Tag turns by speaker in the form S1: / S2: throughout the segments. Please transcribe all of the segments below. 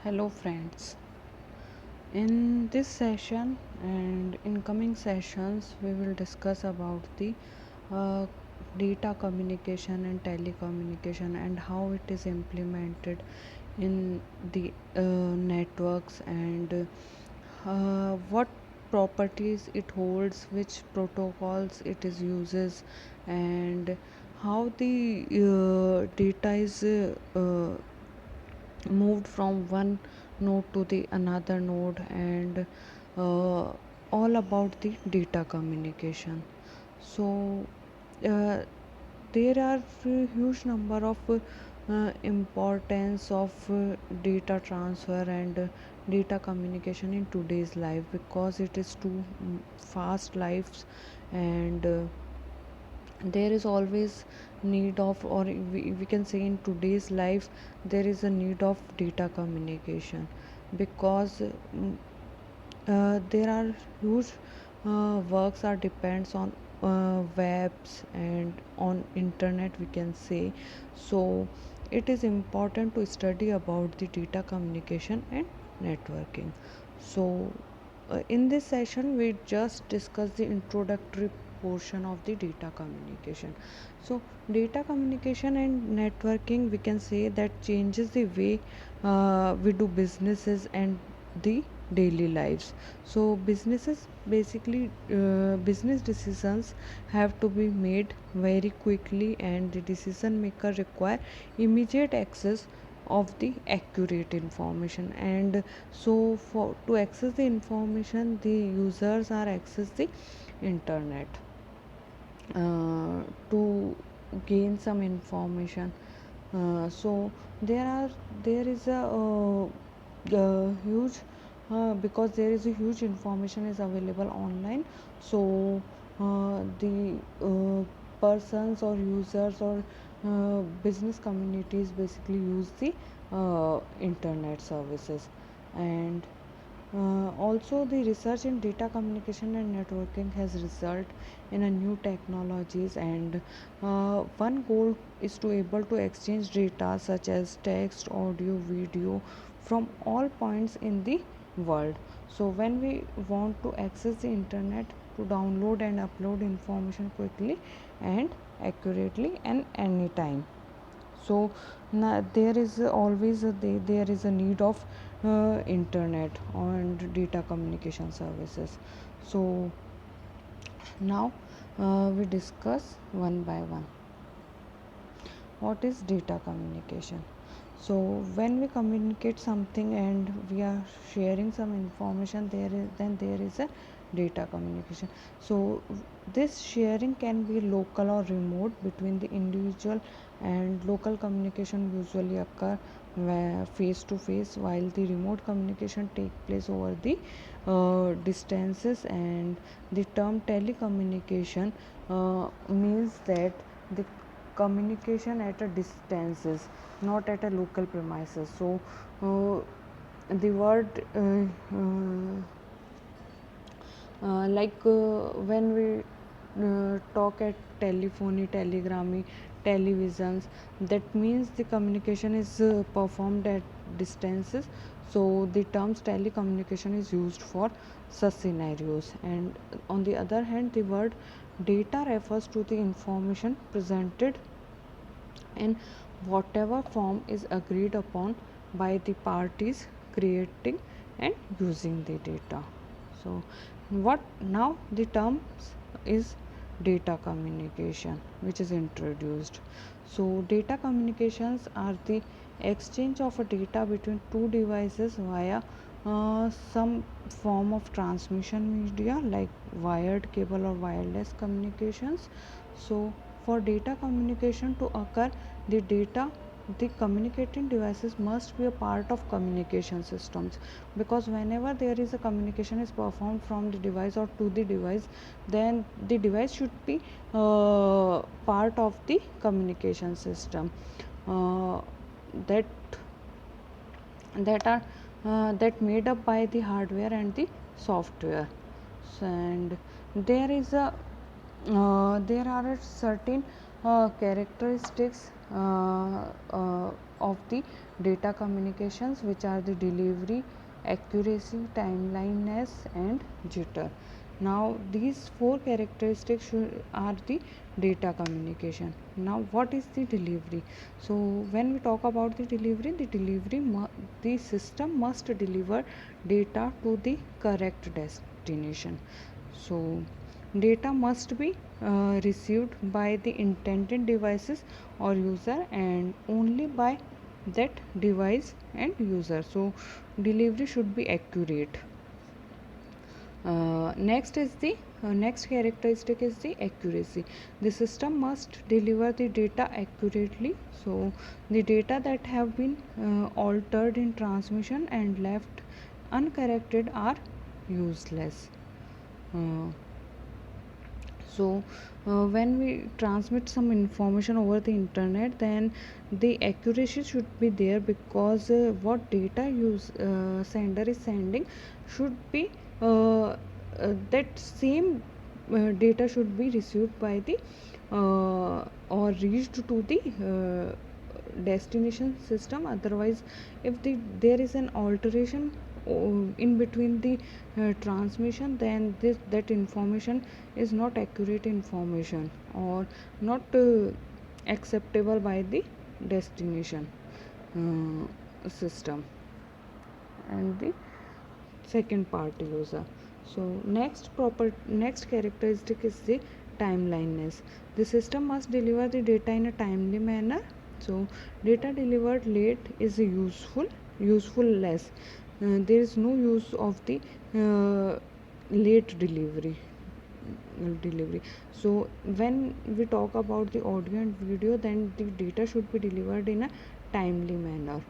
S1: Hello, friends. In this session and in coming sessions, we will discuss about the uh, data communication and telecommunication and how it is implemented in the networks and what properties it holds, which protocols it is uses, and how the data is moved from one node to the another node, and uh, all about the data communication. So uh, there are a huge number of importance of data transfer and data communication in today's life, because it is too fast lives, and there is always need of, or we can say in today's life there is a need of data communication, because there are huge works are depends on webs and on internet, we can say. So it is important to study about the data communication and networking. So in this session we just discuss the introductory portion of the data communication. So data communication and networking, we can say, that changes the way we do businesses and the daily lives. So businesses basically, business decisions have to be made very quickly, and the decision maker require immediate access of the accurate information. And so for to access the information, the users are access the internet to gain some information. So there is a huge, because there is a huge information is available online. So the persons or users or business communities basically use the internet services. And also, the research in data communication and networking has resulted in a new technologies, and one goal is to able to exchange data such as text, audio, video from all points in the world. So when we want to access the internet to download and upload information quickly and accurately and anytime. So there is always there is a need of internet and data communication services. So now we discuss one by one what is data communication. So when we communicate something and we are sharing some information, there is a data communication. So this sharing can be local or remote between the individual, and local communication usually occur where face to face, while the remote communication take place over the distances. And the term telecommunication means that the communication at a distances, not at a local premises. So the word when we talk at telephony, telegramy, televisions, that means the communication is performed at distances. So the terms telecommunication is used for such scenarios. And on the other hand, the word data refers to the information presented in whatever form is agreed upon by the parties creating and using the data. So what now the terms is data communication which is introduced. So data communications are the exchange of a data between two devices via some form of transmission media like wired, cable or wireless communications. So for data communication to occur, the communicating devices must be a part of communication systems, because whenever there is a communication is performed from the device or to the device, then the device should be part of the communication system uh, that are that made up by the hardware and the software. And there is a there are certain characteristics of the data communications, which are the delivery, accuracy, timeliness, and jitter. Now these four characteristics are the data communication. Now what is the delivery? So when we talk about the system must deliver data to the correct destination. So data must be received by the intended devices or user, and only by that device and user. So delivery should be accurate. Next characteristic is the accuracy. The system must deliver the data accurately. So the data that have been altered in transmission and left uncorrected are useless. Uh, when we transmit some information over the internet, then the accuracy should be there, because what data sender is sending should be that same data should be received by the or reached to the destination system. Otherwise, if there is an alteration in between the transmission, then that information is not accurate information, or not acceptable by the destination system and the second party user. So next characteristic is the timeliness. The system must deliver the data in a timely manner. So data delivered late is useful less. There is no use of the late delivery. So when we talk about the audio and video, then the data should be delivered in a timely manner,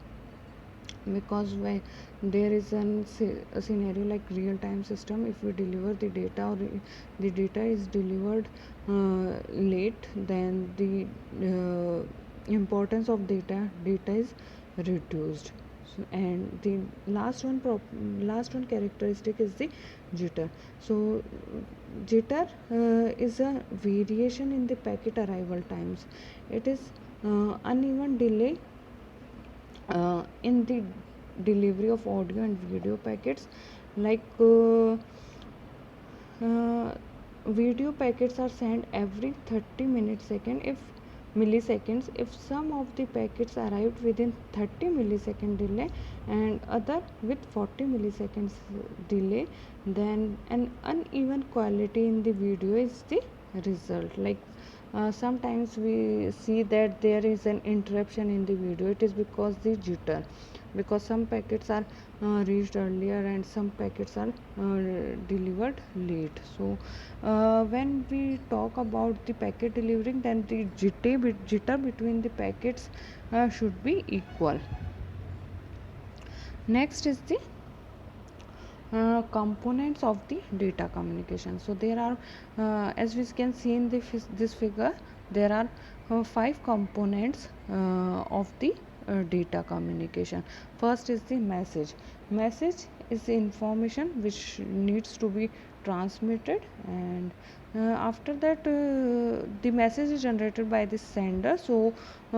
S1: because when there is a scenario like real time system, if we deliver the data, or the data is delivered late, then the importance of data is reduced. So, and the last one characteristic is the jitter. So jitter is a variation in the packet arrival times. It is uneven delay in the delivery of audio and video packets. Like video packets are sent every 30 milliseconds if some of the packets arrived within 30 millisecond delay and other with 40 milliseconds delay, then an uneven quality in the video is the result. Like sometimes we see that there is an interruption in the video. It is because the jitter, because some packets are reached earlier and some packets are delivered late. So when we talk about the packet delivering, then the jitter between the packets should be equal. Next is the components of the data communication. So there are as we can see in this figure, there are 5 components of the data communication. First is the message is the information which needs to be transmitted, and after that the message is generated by the sender. So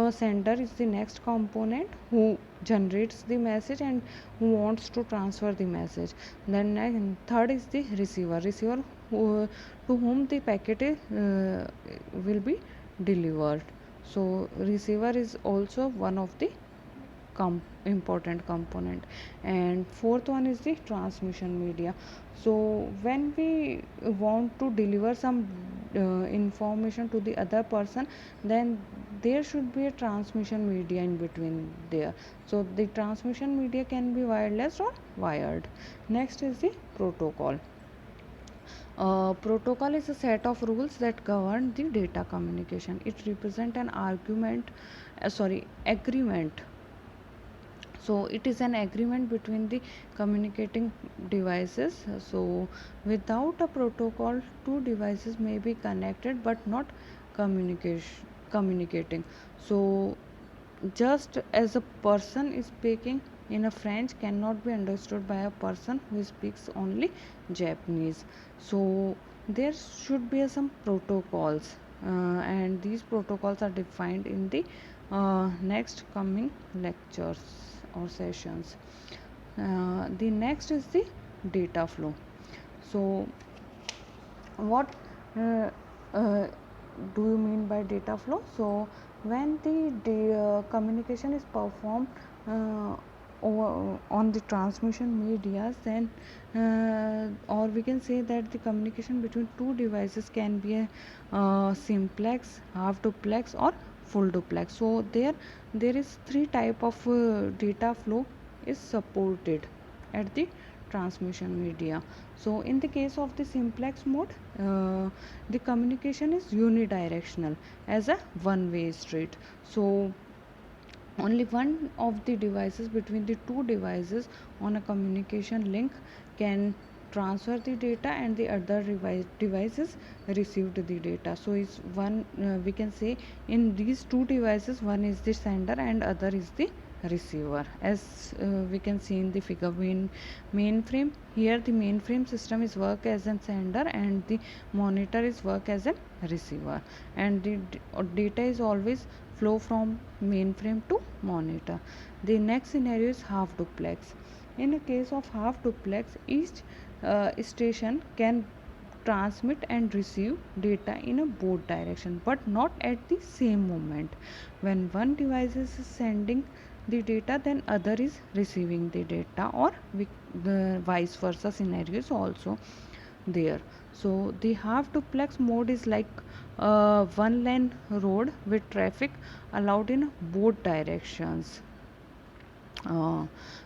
S1: sender is the next component who generates the message and who wants to transfer the message. Then third is the receiver to whom the packet will be delivered. So receiver is also one of the important component. And fourth one is the transmission media. So when we want to deliver some information to the other person, then there should be a transmission media in between there. So the transmission media can be wireless or wired. Next is the protocol. Protocol is a set of rules that govern the data communication. It represents an agreement. So it is an agreement between the communicating devices. So without a protocol, two devices may be connected but not communicating. So just as a person is speaking in a French cannot be understood by a person who speaks only Japanese. So there should be some protocols, and these protocols are defined in the next coming lectures or sessions. The next is the data flow. So what uh, uh, do you mean by data flow? So when the communication is performed on the transmission medias, then or we can say that the communication between two devices can be a simplex, half duplex, or full duplex. So there is three type of data flow is supported at the transmission media. So in the case of the simplex mode, the communication is unidirectional as a one way street. So only one of the devices between the two devices on a communication link can transfer the data, and the other devices received the data. So is one, we can say, in these two devices, one is the sender and other is the receiver. As we can see in the figure, mainframe, here the mainframe system is work as a sender and the monitor is work as a receiver, and the data is always flow from mainframe to monitor. The next scenario is half duplex. In a case of half duplex, each station can transmit and receive data in a both direction, but not at the same moment. When one device is sending the data, then other is receiving the data, or the vice versa scenario is also there. So the half duplex mode is like one lane road with traffic allowed in both directions. uh,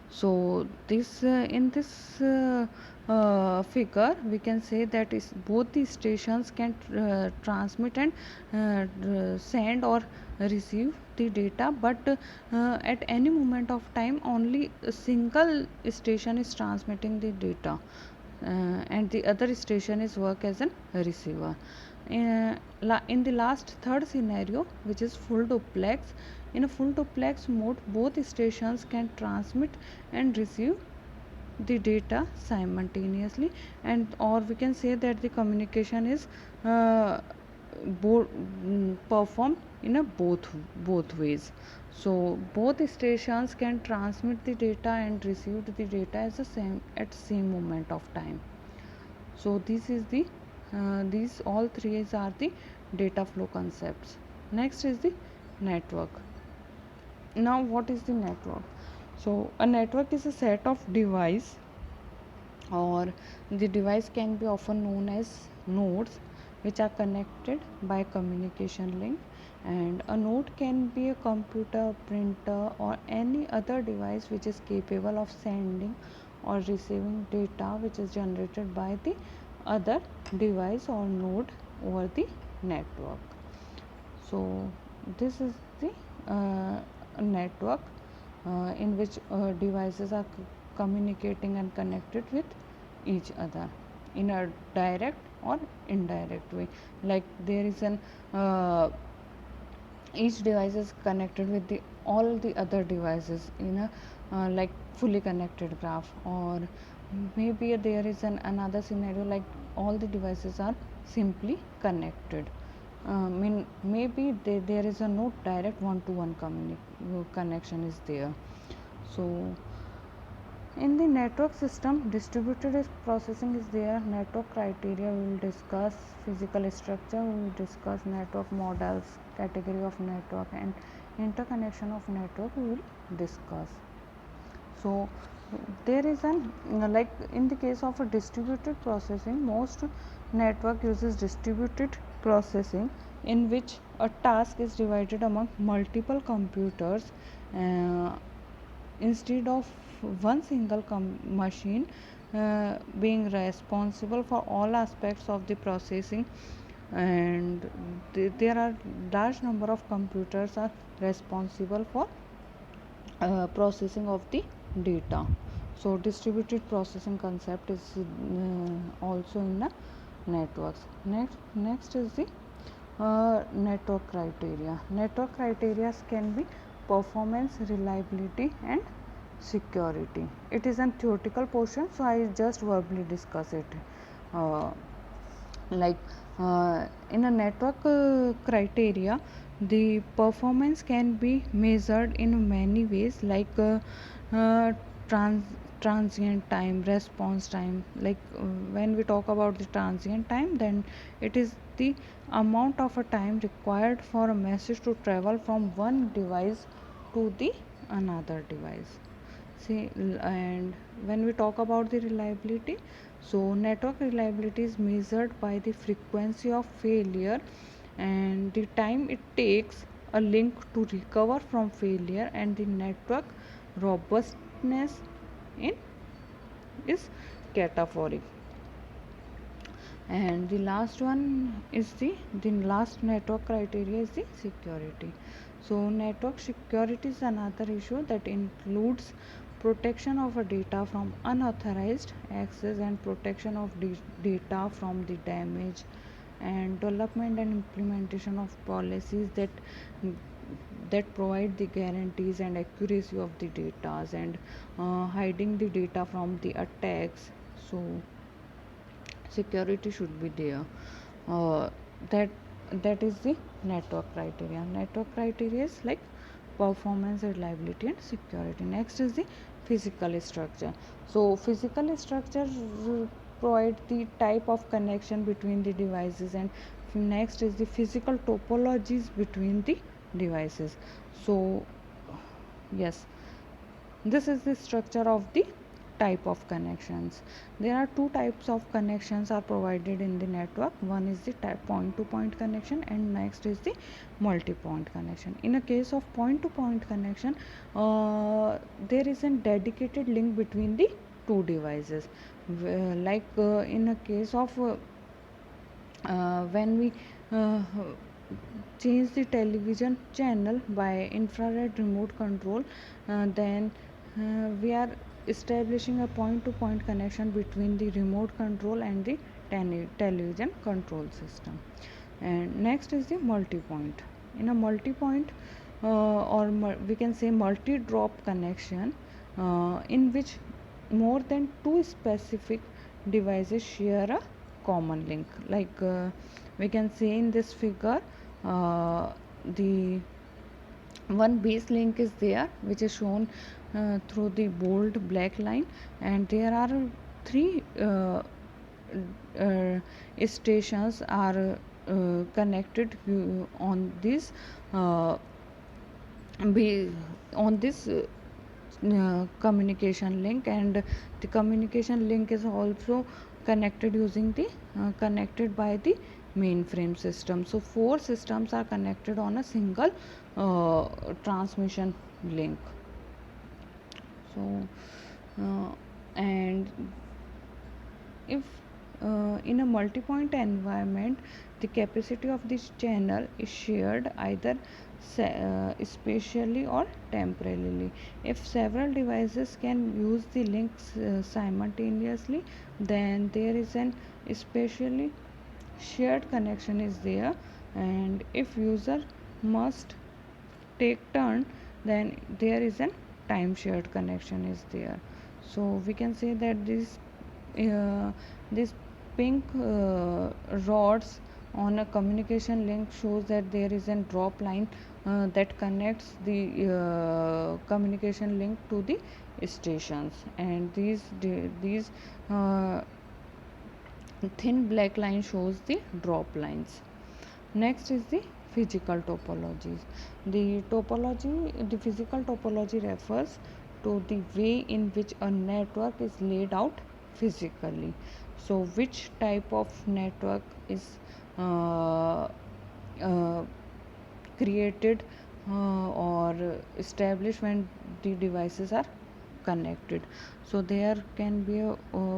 S1: so this in this figure, we can say that is both the stations can transmit and send or receive the data, but at any moment of time only a single station is transmitting the data, and the other station is work as a receiver. In the last third scenario, which is full duplex, in a full duplex mode, both stations can transmit and receive the data simultaneously, and or we can say that the communication is uh, performed in a both ways. So both stations can transmit the data and receive the data as the same at same moment of time. So this is the these all three are the data flow concepts. Next is the network. Now what is the network? So a network is a set of device, or the device can be often known as nodes, which are connected by communication link. And a node can be a computer, printer, or any other device which is capable of sending or receiving data which is generated by the other device or node over the network. So this is the network in which devices are communicating and connected with each other in a direct or indirect way. Like there is an each device is connected with the all the other devices in a like fully connected graph, or maybe there is another scenario like all the devices are simply connected. Maybe there is a no direct one-to-one connection is there. So in the network system, distributed processing is there. Network criteria we will discuss, physical structure we will discuss, network models, category of network, and interconnection of network we will discuss. So there is an like in the case of a distributed processing, most network uses distributed processing, in which a task is divided among multiple computers uh, instead of one single machine being responsible for all aspects of the processing. And there are large number of computers are responsible for processing of the data. So distributed processing concept is also in the networks. Next is the network criteria. Network criteria can be performance, reliability, and security. It is a theoretical portion, so I just verbally discuss it. uh, like in a network criteria, The performance can be measured in many ways, like uh, trans transient time, response time. Like when we talk about the transient time, then it is the amount of a time required for a message to travel from one device to the another device. See, and when we talk about the reliability, so network reliability is measured by the frequency of failure and the time it takes a link to recover from failure, and the network robustness in is cataphoric. And the last one is the last network criteria is the security. So network security is another issue that includes protection of a data from unauthorized access and protection of data from the damage, and development and implementation of policies that provide the guarantees and accuracy of the data, and hiding the data from the attacks. So security should be there. uh, that that is the network criteria is like performance, reliability and security. Next is the physical structure. So physical structure provide the type of connection between the devices, and next is the physical topologies between the devices. So yes, this is the structure of the type of connections. There are two types of connections are provided in the network. One is the point to point connection, and next is the multi point connection. In a case of point to point connection, there is a dedicated link between the two devices. Like in a case of when we uh, change the television channel by infrared remote control, then we are establishing a point to point connection between the remote control and the television control system. And next is the multi point. In a multi point or we can say multi drop connection, in which more than two specific devices share a common link. Like we can say in this figure, the one base link is there which is shown through the bold black line, and there are three uh, stations are connected on this uh, be on this communication link, and the communication link is also connected using the connected by the mainframe system. So four systems are connected on a single transmission link. So and if in a multi-point environment, the capacity of this channel is shared either spatially or temporarily. If several devices can use the links simultaneously, then there is an spatially shared connection is there, and if user must take turn, then there is an time shared connection is there. So we can say that uh, this pink rods on a communication link shows that there is a drop line that connects the communication link to the stations, and these uh, thin black line shows the drop lines. Next is the physical topologies. The physical topology refers to the way in which a network is laid out physically. So which type of network is uh, uh, created or established when the devices are connected. So there can be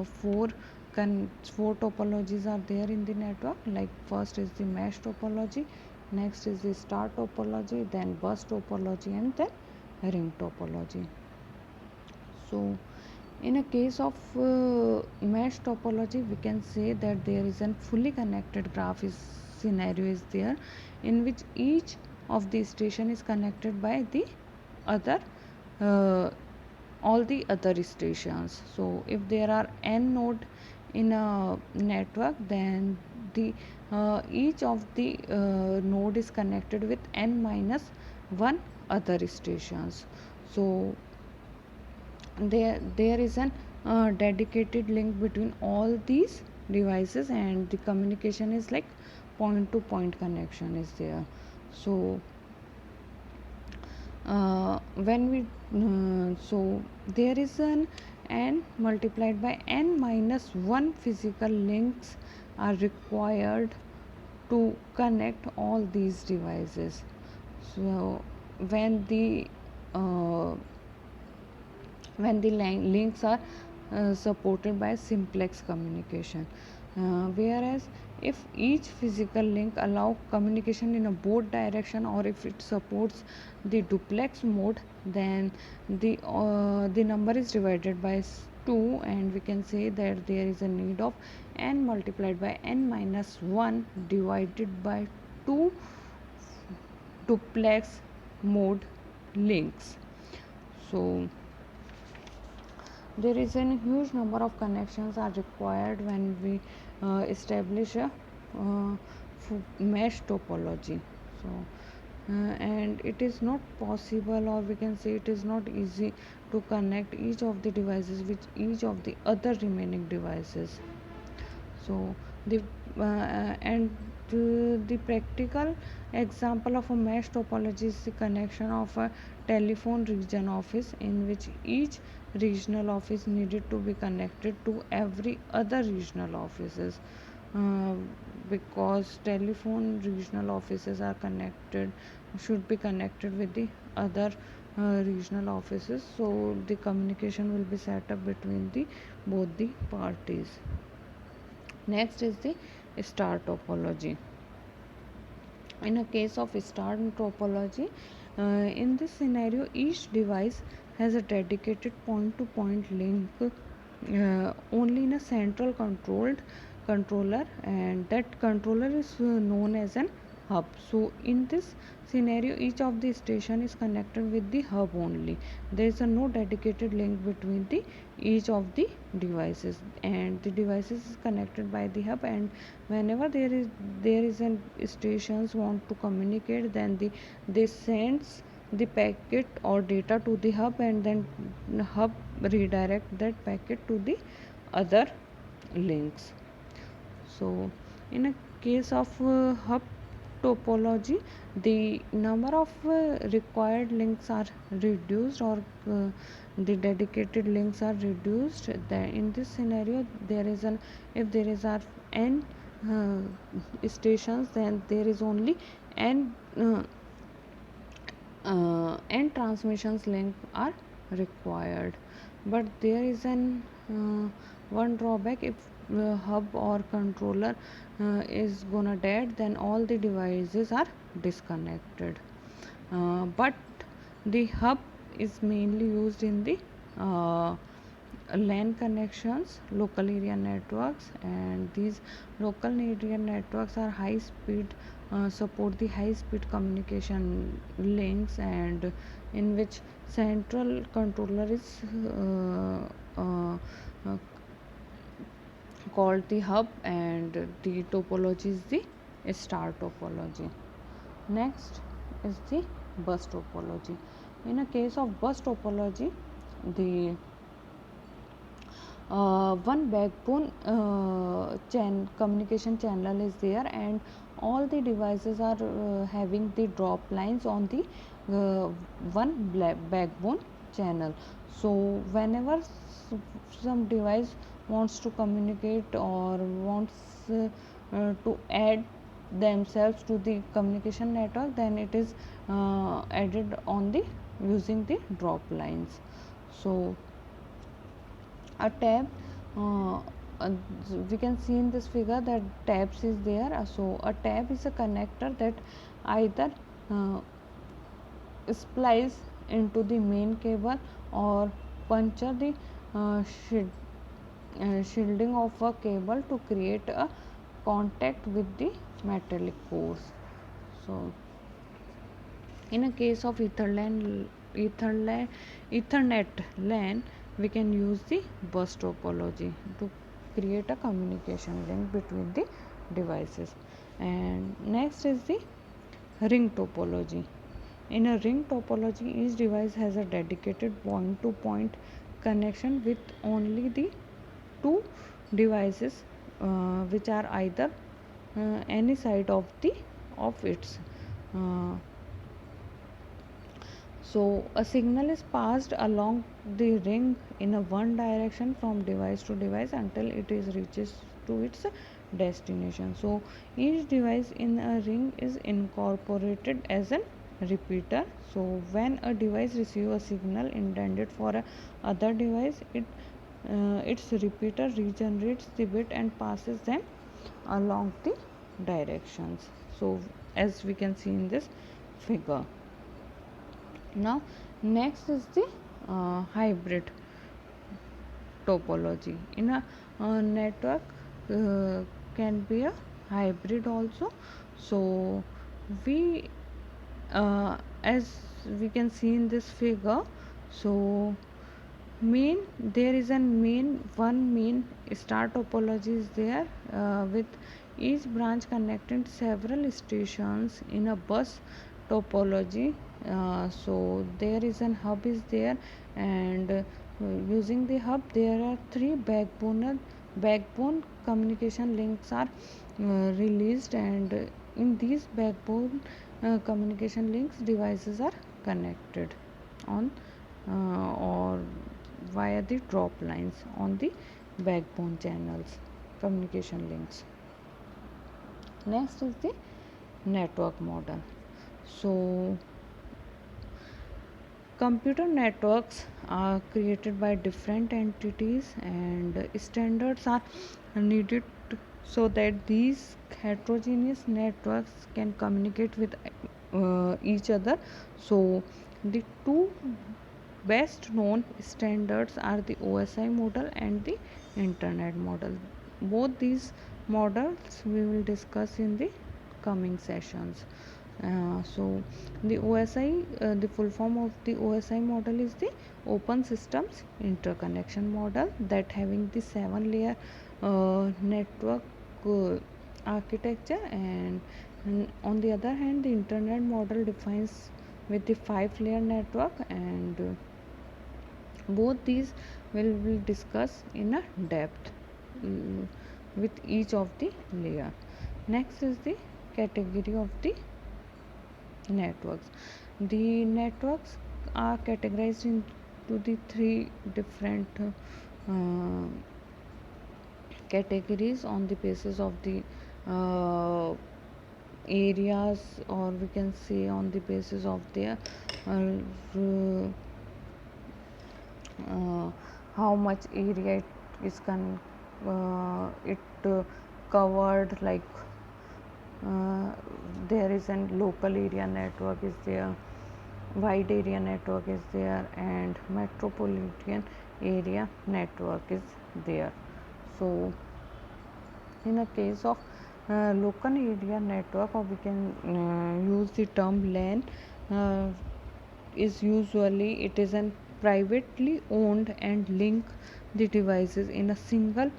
S1: four topologies are there in the network. Like first is the mesh topology, next is the star topology, then bus topology, and then ring topology. So in a case of mesh topology, we can say that there is a fully connected graph is scenario is there, in which each of the station is connected by the other uh, all the other stations. So if there are n node in a network, then the each of the node is connected with n minus 1 other stations. So there is an dedicated link between all these devices, and the communication is like point to point connection is there. So when we so there is an n multiplied by n minus 1 physical links are required to connect all these devices. So when the uh, links are supported by simplex communication, whereas if each physical link allow communication in a both direction, or if it supports the duplex mode, then the number is divided by 2, and we can say that there is a need of n multiplied by n minus 1 divided by 2 duplex mode links. So there is a huge number of connections are required when we establish a mesh topology. So and it is not possible, or we can say it is not easy to connect each of the devices with each of the other remaining devices. So the and the practical example of a mesh topology is the connection of a telephone region office, in which each regional office needed to be connected to every other regional offices, uh, because telephone regional offices are connected, should be connected with the other regional offices, so the communication will be set up between the both the parties. Next is the star topology. In a case of star topology, in this scenario, each device has a dedicated point to point link only in a central controlled controller, and that controller is known as an hub. So in this scenario, each of the station is connected with the hub only. There is a no dedicated link between the each of the devices, and the devices is connected by the hub, and whenever there is an stations want to communicate, then they sends the packet or data to the hub, and then hub redirect that packet to the other links. So in a case of hub topology, the number of required links are reduced, or the dedicated links are reduced. In this scenario, there is an if there is are n stations, then there is only n and transmissions link are required. But there is an one drawback: if hub or controller is gonna dead, then all the devices are disconnected. But the hub is mainly used in the LAN connections, local area networks, and these local area networks are high speed, support the high speed communication links, and in which central controller is called the hub, and the topology is the star topology. Next is the bus topology. In a case of bus topology, the one backbone communication channel is there, and all the devices are having the drop lines on the uh, one backbone channel. So whenever some device wants to communicate, or wants to add themselves to the communication network, then it is added on the using the drop lines. So a tab, uh, uh, we can see in this figure that tabs is there. So a tab is a connector that either uh, splice into the main cable, or puncture the shielding of a cable to create a contact with the metallic cores. So in a case of ethernet LAN, we can use the bus topology to create a communication link between the devices. And next is the ring topology. In a ring topology, each device has a dedicated point to point connection with only the two devices, which are either any side of its. Uh, so a signal is passed along the ring in a one direction from device to device until it is reaches to its destination. So each device in a ring is incorporated as an repeater. So when a device receives a signal intended for a other device, its repeater regenerates the bit and passes them along the directions. So as we can see in this figure. Now next is the hybrid topology. In a network can be a hybrid also. So we as we can see in this figure, so main there is a main star topology is there, with each branch connecting several stations in a bus topology. So there is an hub is there, and using the hub there are three backbone communication links are released, and in these backbone communication links devices are connected on or via the drop lines on the backbone channels communication links. Next is the network model. So computer networks are created by different entities, and standards are needed so that these heterogeneous networks can communicate with each other. So the two best known standards are the OSI model and the internet model. Both these models we will discuss in the coming sessions. So the OSI, the full form of the OSI model is the Open Systems Interconnection Model, that having the 7 layer network architecture, and on the other hand the internet model defines with the 5 layer network, and both these will discuss in a depth mm, with each of the layer. Next is the category of the networks. The networks are categorized into the three different uh, categories on the basis of the uh, areas, or we can say on the basis of their uh, uh, how much area it is covered, like uh, there is a local area network is there, wide area network is there, and metropolitan area network is there. So in a case of local area network, or we can use the term LAN, uh, is usually it is an privately owned and link the devices in a single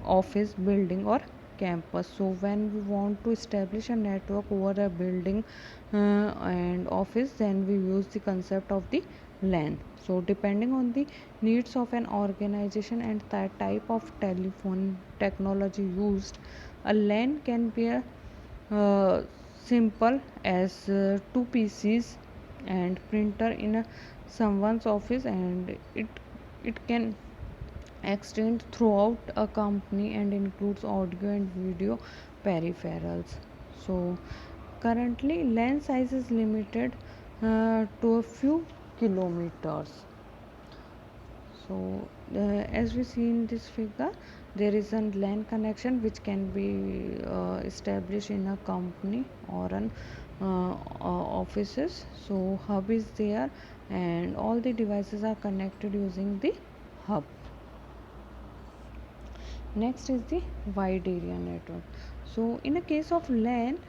S1: office building or campus. So when we want to establish a network over a building and office, then we use the concept of the LAN. So depending on the needs of an organization and the type of telephone technology used, a LAN can be a uh, simple as two PCs and printer in a someone's office, and it can extend throughout a company and includes audio and video peripherals. So currently LAN size is limited to a few kilometers. So as we see in this figure, there is a LAN connection which can be established in a company or an offices. So hub is there, and all the devices are connected using the hub. Next is the wide area network. So in a case of LAN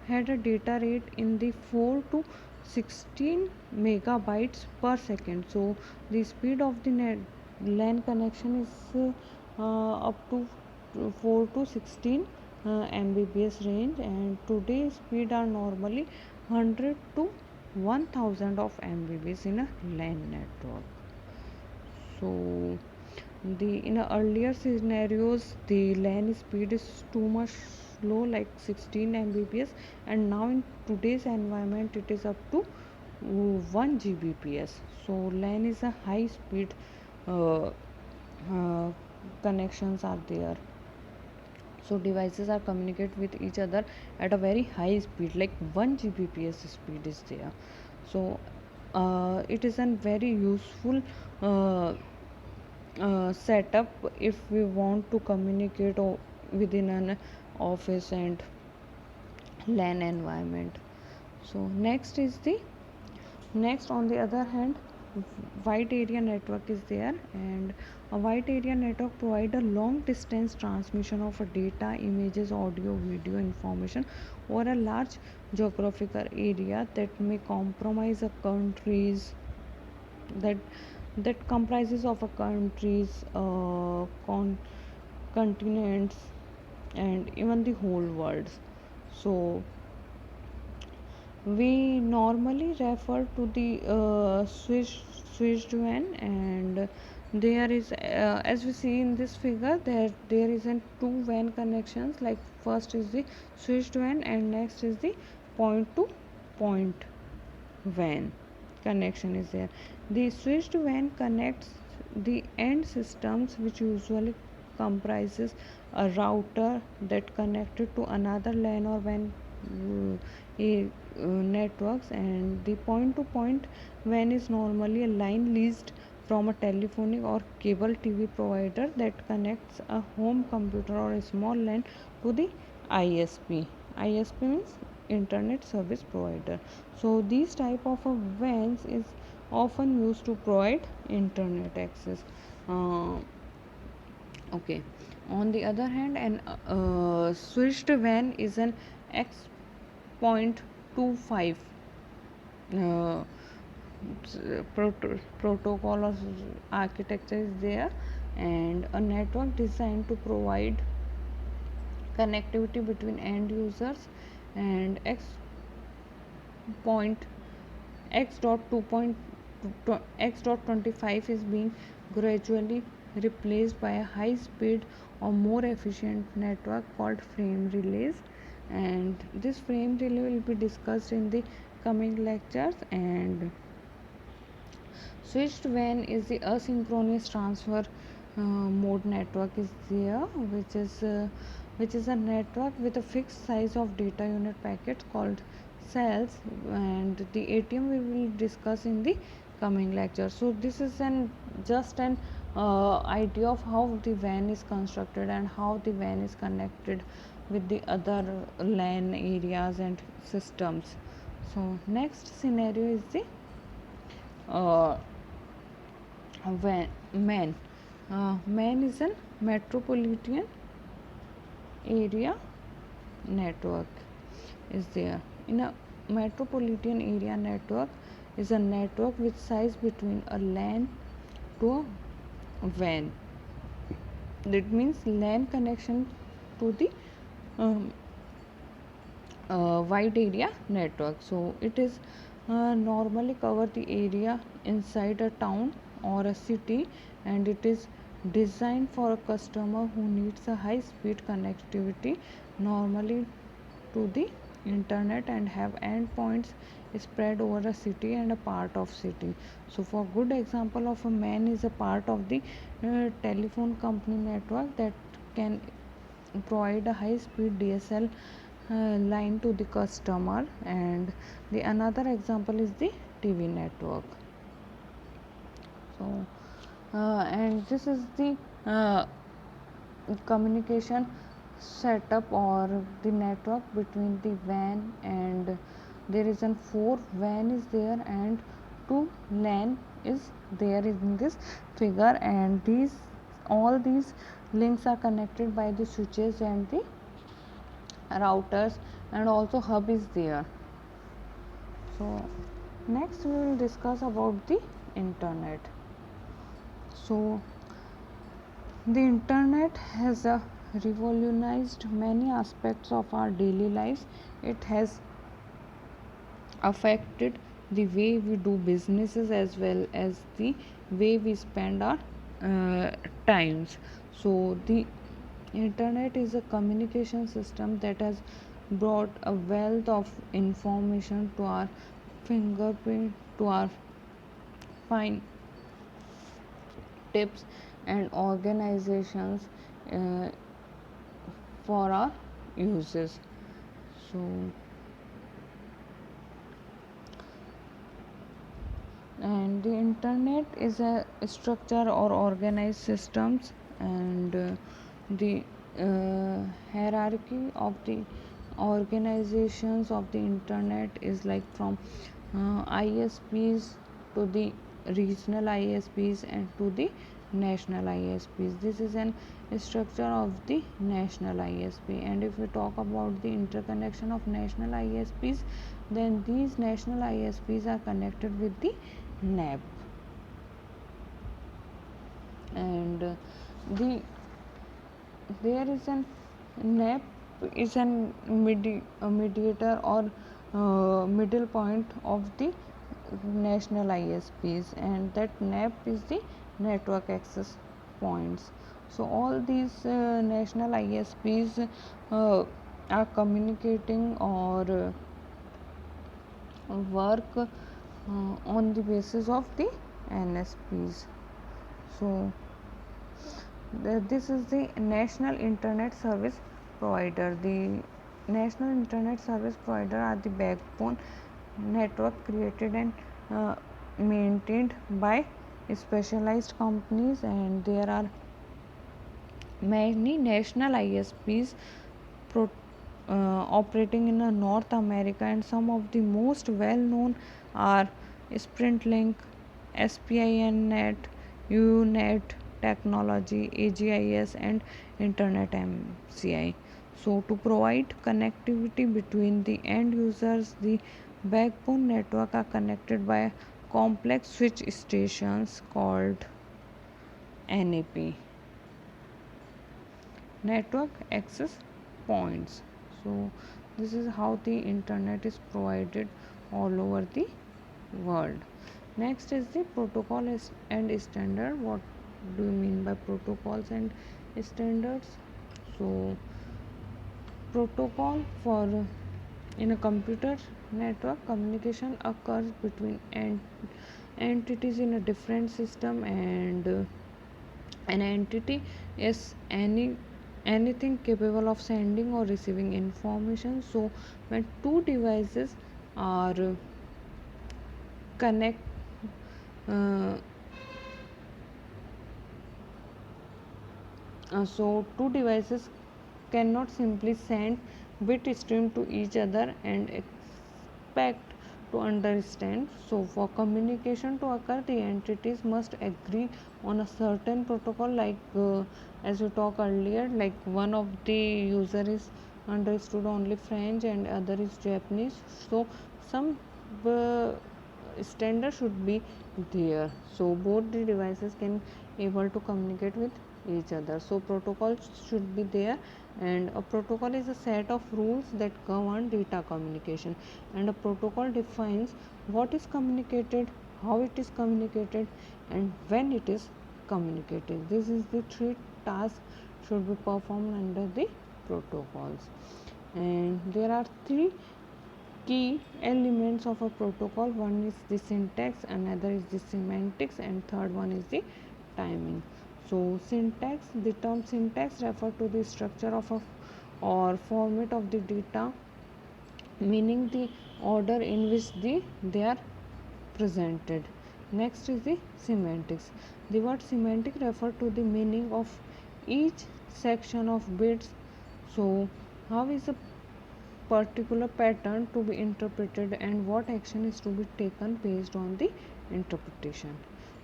S1: had a data rate in the 4 to 16 megabytes per second. So the speed of the LAN connection is up to 4 to 16 Mbps range, and today's speed are normally 100 to 1000 of Mbps in a LAN network. So the in earlier scenarios the LAN speed is too much slow, like 16 Mbps, and now in today's environment it is up to 1 Gbps. So LAN is a high speed uh, uh, connections are there. So devices are communicate with each other at a very high speed, like 1 Gbps speed is there. So it is a very useful uh, setup if we want to communicate within an office and LAN environment. So next, on the other hand, wide area network is there, and a wide area network provide a long distance transmission of a data, images, audio, video information over a large geographical area that may compromise a country's that that comprises of a countries, continents, and even the whole world. So we normally refer to the switched WAN, and there is as we see in this figure, there isn't two WAN connections. Like first is the switched WAN, and next is the point to point WAN connection is there. The switched WAN connects the end systems, which usually comprises a router that connected to another LAN or WAN networks, and the point to point WAN is normally a line leased from a telephonic or cable TV provider that connects a home computer or a small LAN to the ISP. ISP means internet service provider. So these type of WANs is often used to provide internet access. Uh, okay. On the other hand, an switched WAN is an X.25 uh, protocol or architecture is there, and a network designed to provide connectivity between end users, and point x dot 2 point x dot 25 is being gradually replaced by a high speed or more efficient network called frame relays, and this frame relay will be discussed in the coming lectures. And switched WAN is the asynchronous transfer mode network is there, which is a network with a fixed size of data unit packets called cells, and the ATM we will discuss in the coming lecture. So this is an just an idea of how the WAN is constructed and how the WAN is connected with the other LAN areas and systems. So next scenario is the uh, man. Man is a metropolitan area network is there. In a metropolitan area network is a network with size between a LAN to a WAN. That means LAN connection to the um, wide area network. So it is normally cover the area inside a town or a city, and it is designed for a customer who needs a high speed connectivity, normally to the internet, and have endpoints spread over a city and a part of city. So for good example of a man is a part of the telephone company network that can provide a high speed DSL line to the customer, and the another example is the TV network. So and this is the communication setup or the network between the WAN, and there is an 4 WAN is there and 2 LAN is there in this figure, and these links are connected by the switches and the routers, and also hub is there. So next we will discuss about the internet. So the internet has revolutionized many aspects of our daily lives. It has affected the way we do businesses as well as the way we spend our times. So the internet is a communication system that has brought a wealth of information to our fingerprint, to our fine tips and organizations uh, for our uses. So and the internet is a structure or organized systems, and the hierarchy of the organizations of the internet is like from ISPs to the regional ISPs and to the national ISPs. This is an structure of the national ISP. And if we talk about the interconnection of national ISPs, then these national ISPs are connected with the NAP, and the there is an NAP is an a mediator or middle point of the national ISPs, and that NAP is the network access points. So all these national ISPs are communicating or work on the basis of the NSPs. So this is the National Internet Service Provider. The National Internet Service Provider are the backbone network created and maintained by specialized companies, and there are many national ISPs pro, operating in North America, and some of the most well known are SprintLink, SPINet, UNet Technology, AGIS, and Internet MCI. So, to provide connectivity between the end users, the backbone network are connected by complex switch stations called NAP, network access points. So this is how the internet is provided all over the world. Next is the protocol and standard. What do you mean by protocols and standards? So protocol for in a computer network, communication occurs between entities in a different system, and an entity is anything capable of sending or receiving information. So when two devices are connect uh, so two devices cannot simply send bit stream to each other and expect to understand. So for communication to occur, the entities must agree on a certain protocol, like as we talked earlier, like one of the user is understood only French and other is Japanese. So some uh, standard should be there, so both the devices can able to communicate with each other. So protocols should be there, and a protocol is a set of rules that govern data communication, and a protocol defines what is communicated, how it is communicated, and when it is communicated. This is the three tasks should be performed under the protocols, and there are three key elements of a protocol. One is the syntax, another is the semantics, and third one is the timing. So syntax, the term syntax refer to the structure of a or format of the data, meaning the order in which they are presented. Next is the semantics. The word semantic refer to the meaning of each section of bits. So how is a particular pattern to be interpreted and what action is to be taken based on the interpretation.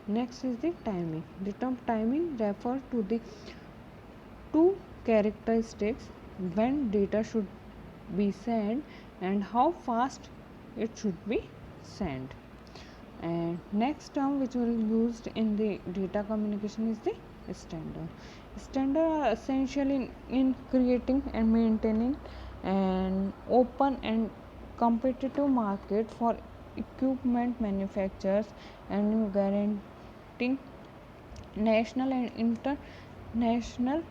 S1: Next is the timing. The term timing refers to the two characteristics: when data should be sent and how fast it should be sent. And next term which will used in the data communication is the standard. Standard are essential in creating and maintaining an open and competitive market for equipment manufacturers and guaranteeing national and international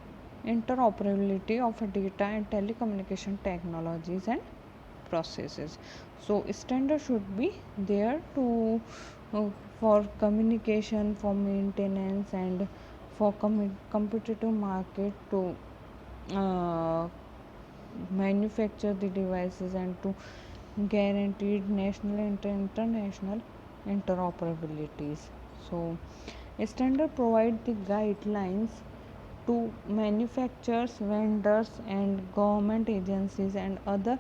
S1: interoperability of data and telecommunication technologies and processes. So standard should be there to uh, for communication, for maintenance, and for competitive market to uh, manufacture the devices and to guaranteed national and international interoperabilities. So standard provide the guidelines to manufacturers, vendors, and government agencies and other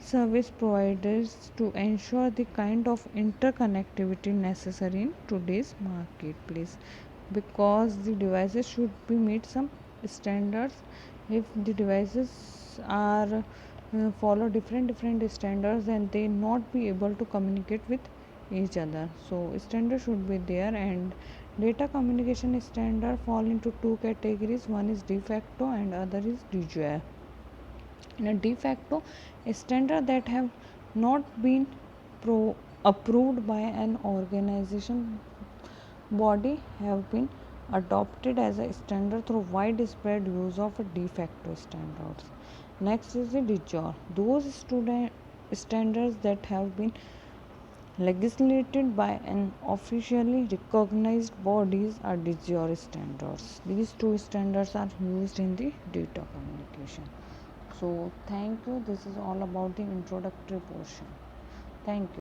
S1: service providers to ensure the kind of interconnectivity necessary in today's marketplace, because the devices should be meet some standards. If the devices are follow different standards, then they not be able to communicate with each other. So standard should be there. And data communication standard fall into two categories: one is de facto and other is de jure. In a de facto standard that have not been approved by an organization body have been adopted as a standard through widespread use of de facto standards. Next is the de jure. Those standards that have been legislated by an officially recognized bodies are de jure standards. These two standards are used in the data communication. So thank you. This is all about the introductory portion. Thank you.